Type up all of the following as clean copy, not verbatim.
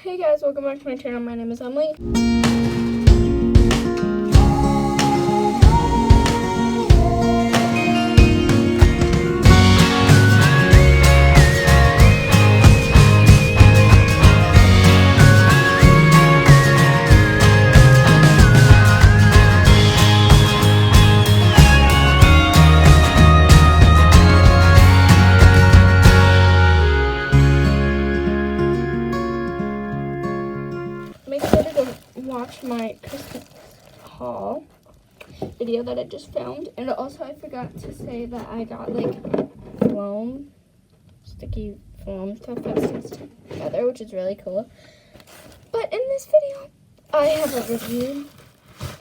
Hey guys, welcome back to my channel. My name is Emily. Make sure to go watch my Christmas haul video that I just filmed. And also I forgot to say that I got like foam, sticky foam stuff that sticks together, which is really cool. But in this video, I have a review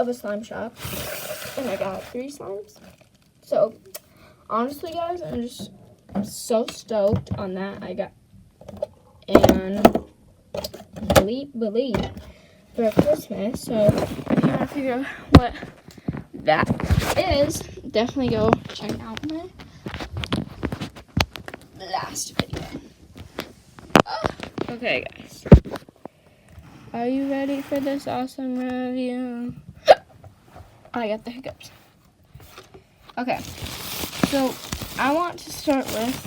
of a slime shop. And I got 3 slimes. So honestly guys, I'm just so stoked on that. I got and believe for Christmas. So if you want to figure out what that is, definitely go check out my last video. Okay guys, are you ready for this awesome review? I got the hiccups. Okay, so I want to start with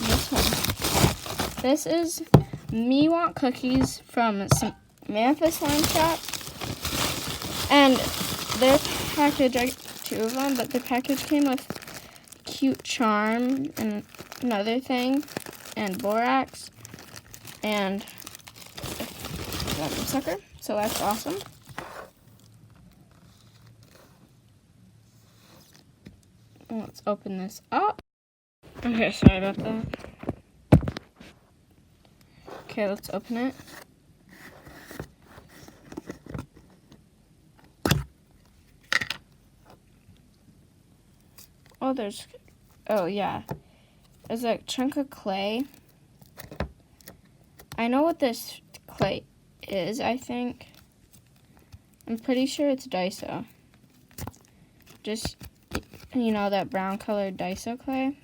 this one. This is Me Want Cookies from Samantha Slime Shop. And their package, I got 2 of them, but the package came with cute charm and another thing, and borax, and a sucker. So that's awesome. Let's open this up. Okay, sorry about that. Okay, let's open it. Oh yeah, there's a chunk of clay. I know what this clay is, I think. I'm pretty sure it's Daiso. Just, you know, that brown colored Daiso clay.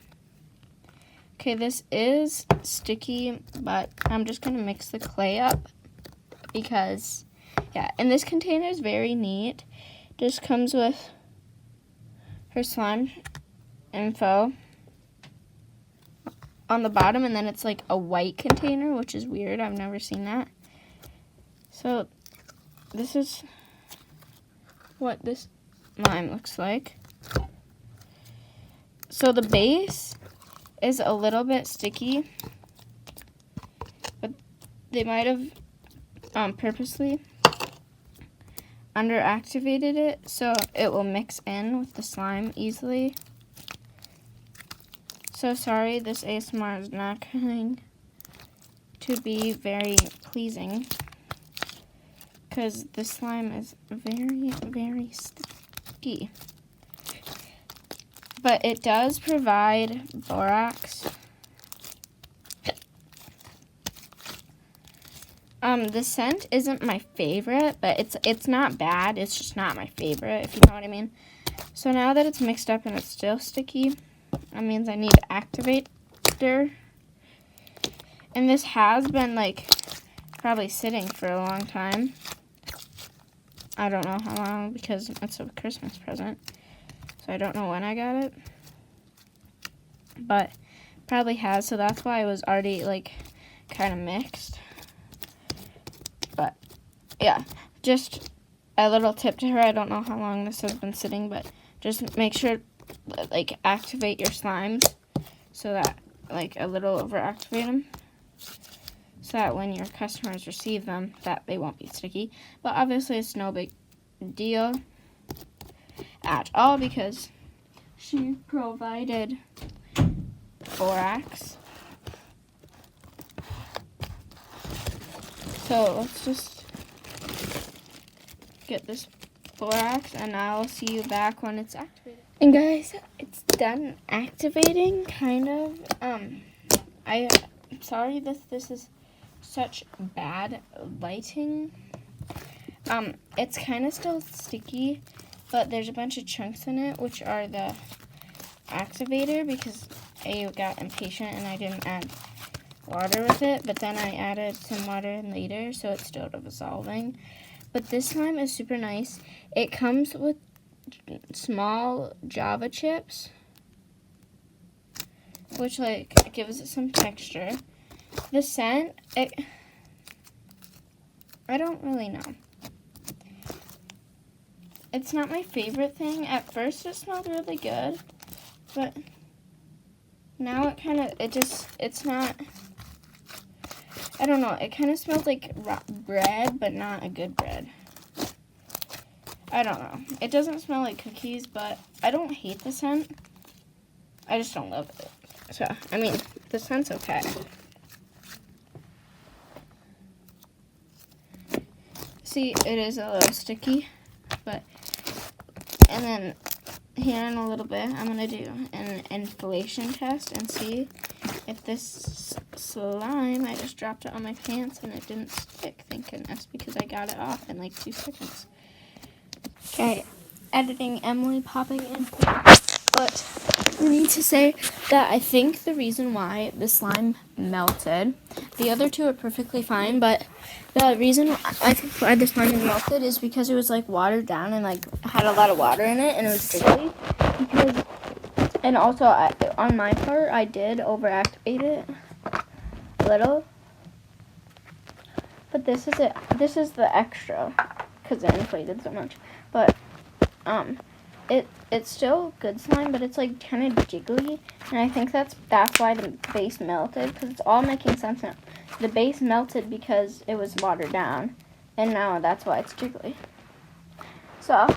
Okay, this is sticky, but I'm just going to mix the clay up because, yeah, and this container is very neat. Just comes with her slime info on the bottom, and then it's like a white container, which is weird. I've never seen that. So this is what this slime looks like. So the base is a little bit sticky, but they might have purposely underactivated it so it will mix in with the slime easily. So sorry, this ASMR is not going to be very pleasing because the slime is very, very sticky. But it does provide borax. The scent isn't my favorite, but it's not bad. It's just not my favorite, if you know what I mean. So now that it's mixed up and it's still sticky, that means I need activator. And this has been like probably sitting for a long time. I don't know how long because it's a Christmas present. So I don't know when I got it, but probably has, so that's why it was already like kind of mixed. But yeah, just a little tip to her. I don't know how long this has been sitting, but just make sure like activate your slimes so that like a little overactivate them so that when your customers receive them that they won't be sticky. But obviously it's no big deal at all because she provided borax. So let's just get this borax and I'll see you back when it's activated. And guys, it's done activating, kind of. I'm sorry that this is such bad lighting. It's kind of still sticky, but there's a bunch of chunks in it, which are the activator, because I got impatient and I didn't add water with it, but then I added some water in later, so it's still dissolving. But this slime is super nice. It comes with small Java chips, which like gives it some texture. The scent, I don't really know. It's not my favorite thing. At first it smelled really good, but now it's not, I don't know. It kind of smells like bread, but not a good bread. I don't know. It doesn't smell like cookies, but I don't hate the scent. I just don't love it. So, I mean, the scent's okay. See, it is a little sticky, but, and then here in a little bit, I'm going to do an inflation test and see if this slime, I just dropped it on my pants and it didn't stick, thank goodness, because I got it off in like 2 seconds. Okay, editing Emily popping in. But I need to say that I think the reason why the slime melted, the other two are perfectly fine, but the reason I think why the slime melted is because it was like watered down and like had a lot of water in it and it was jiggly. And also on my part, I did overactivate it a little. But this is it. This is the extra because it inflated so much. But it's still good slime, but it's like kind of jiggly, and I think that's why the base melted, because it's all making sense now. The base melted because it was watered down, and now that's why it's jiggly. So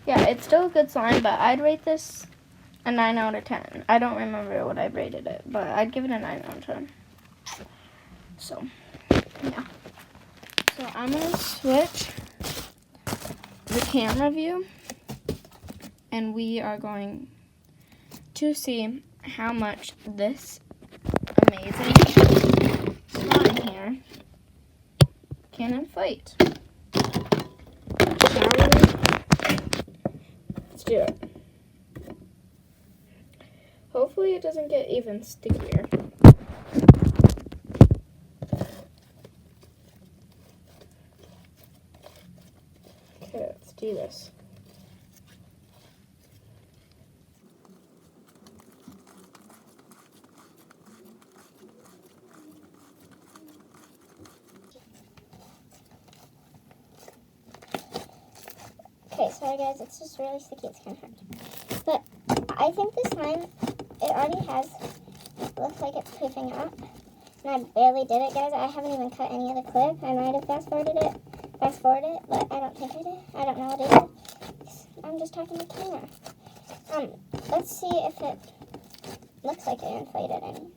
yeah, it's still a good slime, but I'd rate this a 9 out of 10. I don't remember what I rated it, but I'd give it a 9 out of 10. So yeah. So I'm gonna switch the camera view, and we are going to see how much this amazing slime here can inflate. Shall we? Let's do it. Hopefully it doesn't get even stickier. Okay, let's do this. Okay, sorry guys, it's just really sticky, it's kind of hard. But I think this slime, it already looks like it's poofing up. And I barely did it, guys. I haven't even cut any of the clip. I might have fast-forwarded it, but I don't think I did. I don't know what I did. I'm just talking to the camera. Let's see if it looks like it inflated any.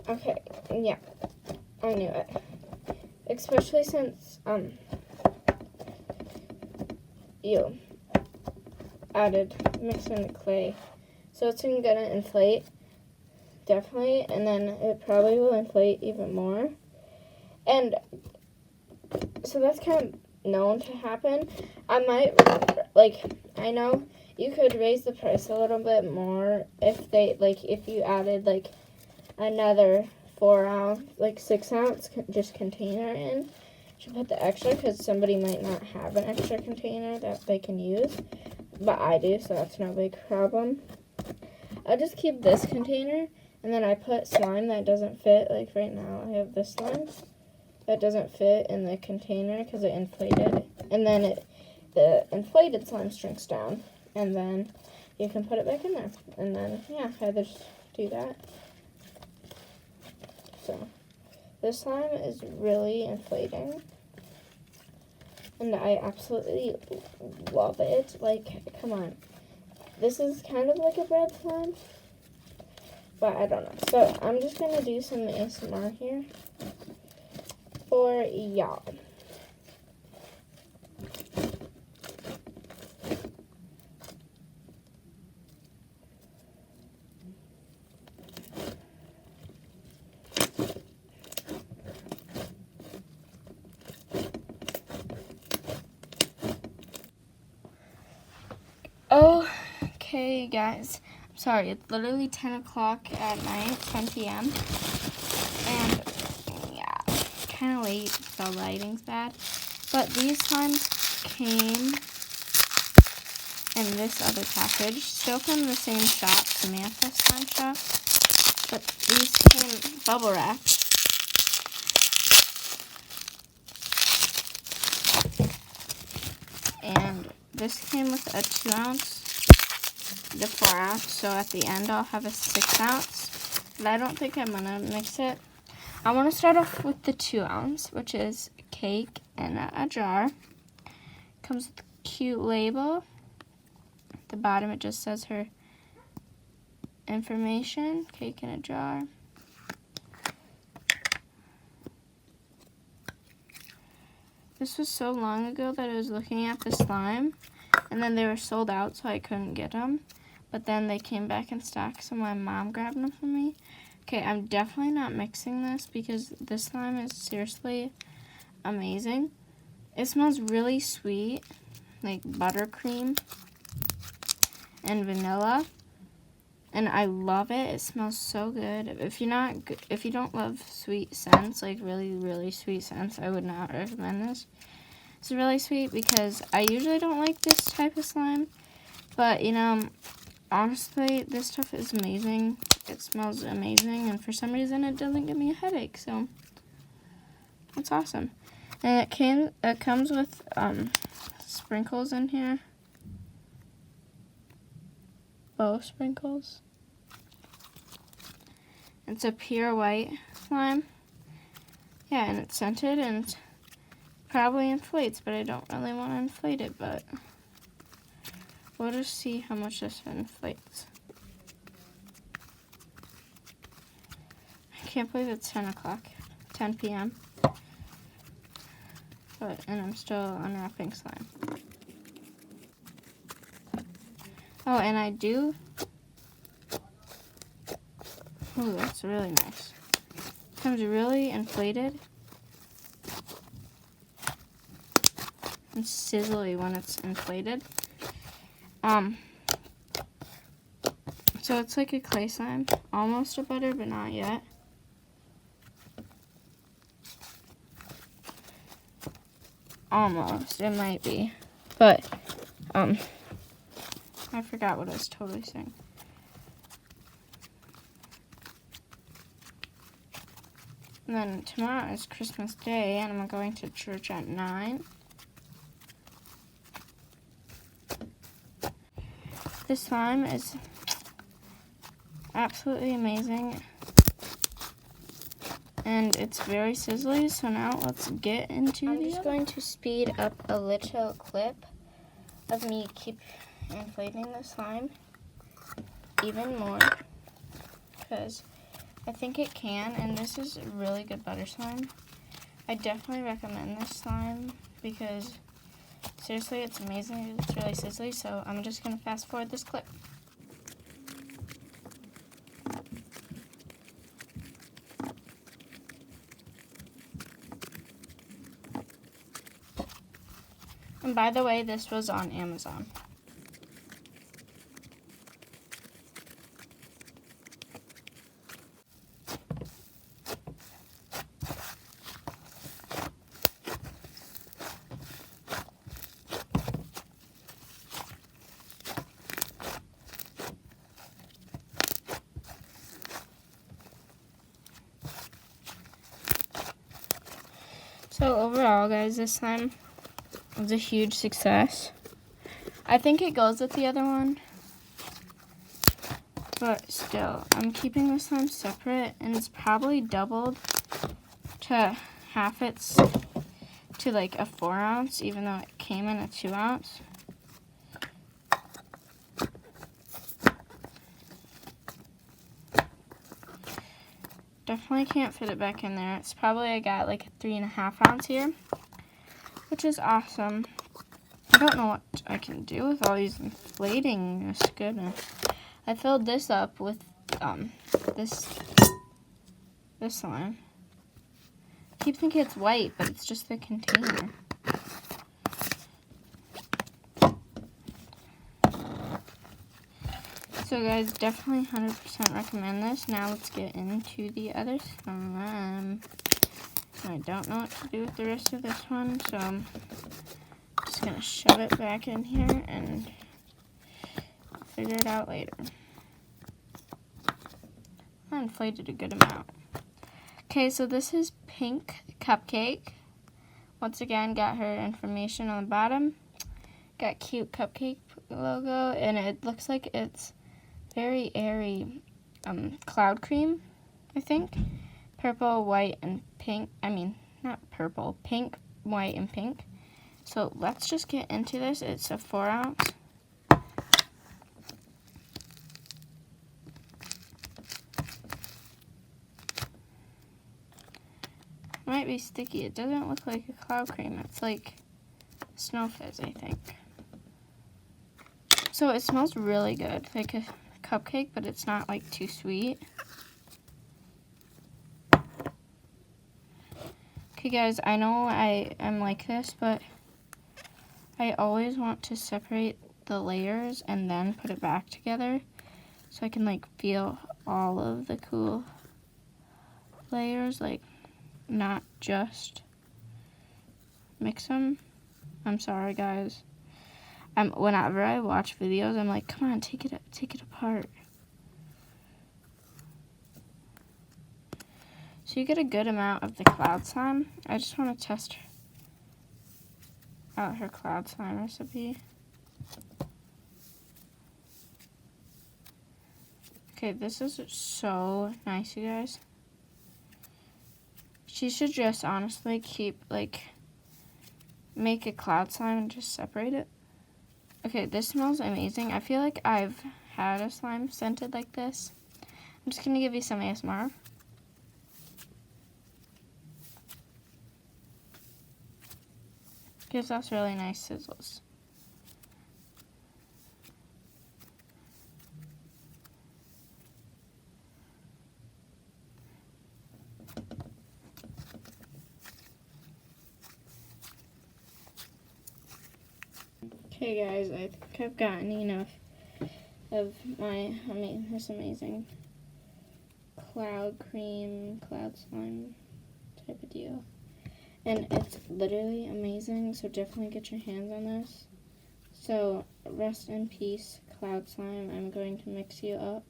Okay, yeah, I knew it. Especially since, you mixed in the clay. So it's gonna inflate, definitely, and then it probably will inflate even more. And so that's kind of known to happen. I might, I know you could raise the price a little bit more if you added, another 4-ounce, 6-ounce just container in. Should put the extra because somebody might not have an extra container that they can use, but I do, so that's no big problem. I'll just keep this container, and then I put slime that doesn't fit. Like right now, I have this slime that doesn't fit in the container because it inflated, and then the inflated slime shrinks down, and then you can put it back in there, and then yeah, I just do that. So this slime is really inflating, and I absolutely love it. Come on. This is kind of like a bread slime, but I don't know. So I'm just going to do some ASMR here for y'all. Okay, guys. I'm sorry, it's literally 10 o'clock at night, 10 p.m. And yeah, kind of late, so lighting's bad. But these slimes came in this other package, still from the same shop, Samantha slime shop. But these came bubble wrapped. And this came with a 2-ounce, the 4-ounce, so at the end I'll have a 6-ounce. But I don't think I'm gonna mix it. I want to start off with the 2-ounce, which is cake in a jar. Comes with a cute label. At the bottom it just says her information, cake in a jar. This was so long ago that I was looking at the slime, and then they were sold out, so I couldn't get them. But then they came back in stock, so my mom grabbed them for me. Okay, I'm definitely not mixing this because this slime is seriously amazing. It smells really sweet, like buttercream and vanilla, and I love it. It smells so good. If you don't love sweet scents, like really sweet scents, I would not recommend this. It's really sweet because I usually don't like this type of slime, but you know, honestly, this stuff is amazing. It smells amazing, and for some reason it doesn't give me a headache, so it's awesome. And it comes with sprinkles in here. Bow sprinkles. It's a pure white slime. Yeah, and it's scented and it probably inflates, but I don't really want to inflate it, but we'll just see how much this inflates. I can't believe it's 10 o'clock, 10 p.m. And I'm still unwrapping slime. Oh, and I do. Ooh, that's really nice. It comes really inflated and sizzly when it's inflated. So it's like a clay slime, almost a butter, but not yet. Almost, it might be, but I forgot what I was totally saying. And then tomorrow is Christmas Day, and I'm going to church at 9. This slime is absolutely amazing, and it's very sizzly, so now let's get into I'm just going to speed up a little clip of me keep inflating the slime even more, because I think it can, and this is really good butter slime. I definitely recommend this slime because seriously, it's amazing. It's really sizzly, so I'm just going to fast forward this clip. And by the way, this was on Amazon. So overall, guys, this slime was a huge success. I think it goes with the other one, but still, I'm keeping this slime separate, and it's probably doubled to half its, to like a 4-ounce, even though it came in a 2-ounce. Definitely can't fit it back in there. It's probably, I got like a 3.5-ounce here, which is awesome. I don't know what I can do with all these inflating. Goodness. I filled this up with this slime. I keep thinking it's white, but it's just the container. So guys, definitely 100% recommend this. Now let's get into the other slime. I don't know what to do with the rest of this one, so I'm just gonna shove it back in here and figure it out later. I inflated a good amount. Okay, so this is Pink Cupcake. Once again, got her information on the bottom. Got cute cupcake logo, and it looks like it's very airy cloud cream, I think. Purple, white, and pink. I mean, not purple. Pink, white, and pink. So let's just get into this. It's a 4 ounce. Might be sticky. It doesn't look like a cloud cream. It's like Snow Fizz, I think. So it smells really good, like a cupcake, but it's not like too sweet. Okay guys, I know I am like this, but I always want to separate the layers and then put it back together so I can like feel all of the cool layers, like not just mix them. I'm sorry guys. Whenever I watch videos, I'm like, come on, take it apart. So you get a good amount of the cloud slime. I just want to test out her cloud slime recipe. Okay, this is so nice, you guys. She should just honestly make a cloud slime and just separate it. Okay, this smells amazing. I feel like I've had a slime scented like this. I'm just gonna give you some ASMR. Gives us really nice sizzles. Okay guys, I think I've gotten enough of this amazing cloud cream, cloud slime type of deal. And it's literally amazing, so definitely get your hands on this. So, rest in peace, cloud slime. I'm going to mix you up.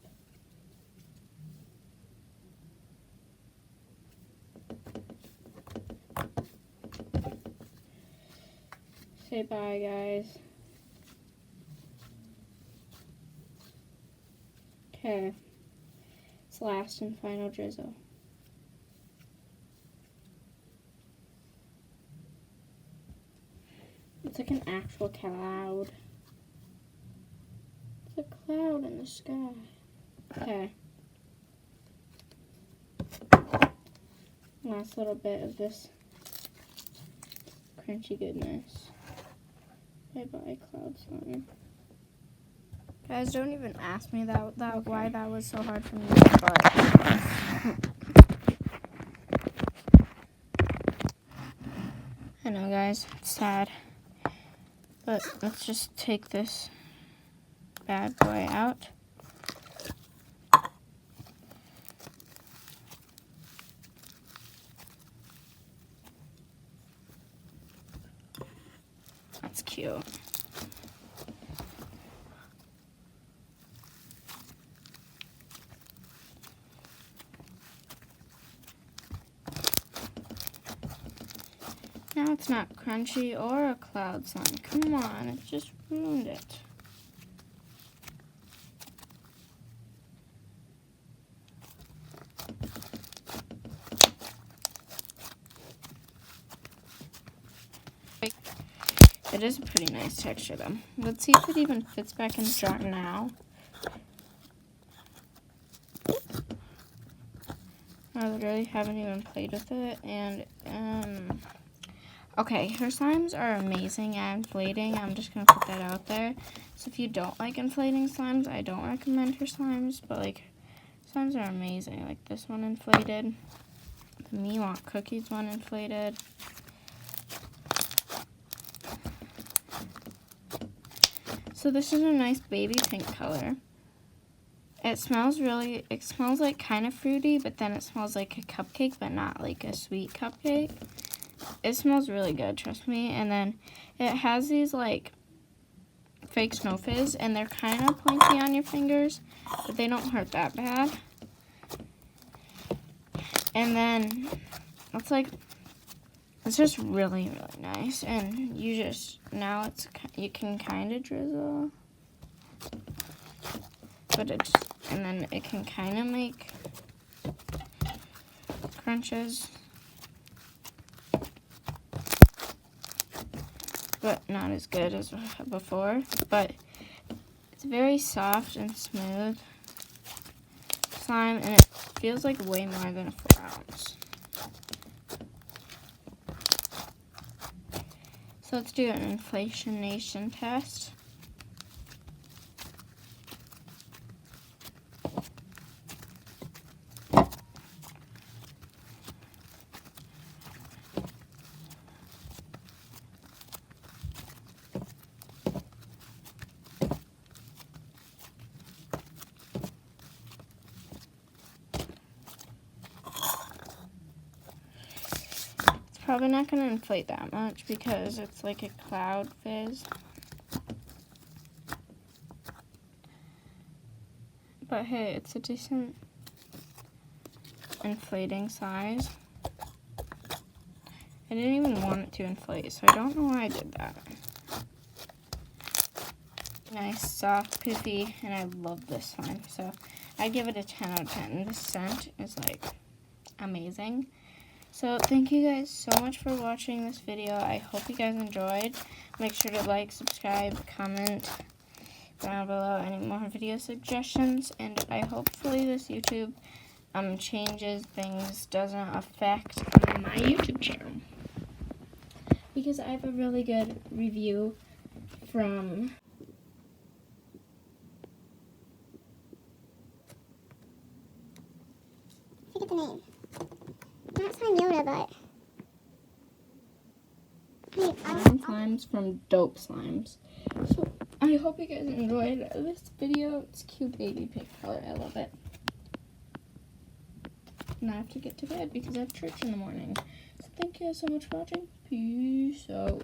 Say bye, guys. Okay. It's last and final drizzle. It's like an actual cloud. It's a cloud in the sky. Okay. Last little bit of this crunchy goodness. Bye-bye, cloud slime. Guys, don't even ask me why that was so hard for me, but I know, guys, it's sad. But let's just take this bad boy out. That's cute. Now it's not crunchy or a cloud slime. Come on, it just ruined it. It is a pretty nice texture though. Let's see if it even fits back in the jar now. I literally haven't even played with it, and okay, her slimes are amazing at inflating. I'm just gonna put that out there. So if you don't like inflating slimes, I don't recommend her slimes, but like, slimes are amazing. Like this one inflated, the Me Want Cookies one inflated. So this is a nice baby pink color. It smells like kind of fruity, but then it smells like a cupcake, but not like a sweet cupcake. It smells really good, trust me. And then it has these like fake snow fizz, and they're kind of pointy on your fingers, but they don't hurt that bad. And then it's just really, really nice. And you can kind of drizzle, but and then it can kind of make crunches, but not as good as before. But it's very soft and smooth slime, and it feels like way more than a 4 ounce. So let's do an inflation test. Probably not going to inflate that much because it's like a cloud fizz. But hey, it's a decent inflating size. I didn't even want it to inflate, so I don't know why I did that. Nice, soft, poofy, and I love this slime. So I give it a 10 out of 10. The scent is like amazing. So thank you guys so much for watching this video. I hope you guys enjoyed. Make sure to like, subscribe, comment down below any more video suggestions. And hopefully this YouTube changes things, doesn't affect my YouTube channel. Because I have a really good review from... I forget the name. Not Slime Yoda, but... Slimes from Dope Slimes. So, I hope you guys enjoyed this video. It's cute baby pink color. I love it. And I have to get to bed because I have church in the morning. So, thank you guys so much for watching. Peace out.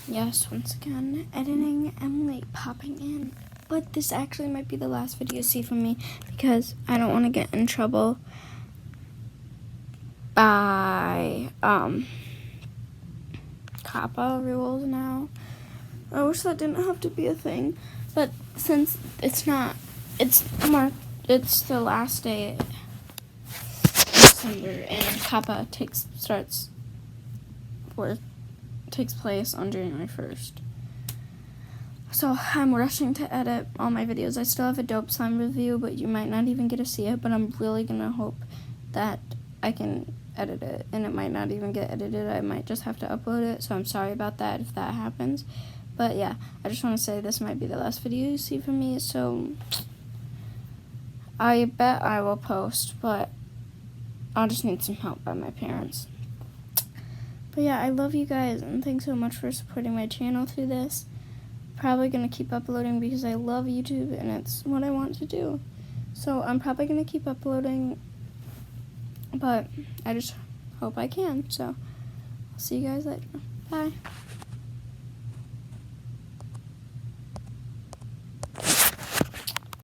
Yes, once again, editing and like popping in. But this actually might be the last video you see from me because I don't want to get in trouble by COPPA rules now. I wish that didn't have to be a thing, but since it's not, it's the last day of December, and COPPA takes place on January 1st. So I'm rushing to edit all my videos. I still have a dope slime review, but you might not even get to see it, but I'm really gonna hope that I can edit it, and it might not even get edited. I might just have to upload it, so I'm sorry about that if that happens. But yeah, I just want to say this might be the last video you see from me, so I bet I will post, but I'll just need some help by my parents. But yeah, I love you guys, and thanks so much for supporting my channel through this. Probably going to keep uploading because I love YouTube, and it's what I want to do. So I'm probably going to keep uploading, but I just hope I can. So I'll see you guys later. Bye.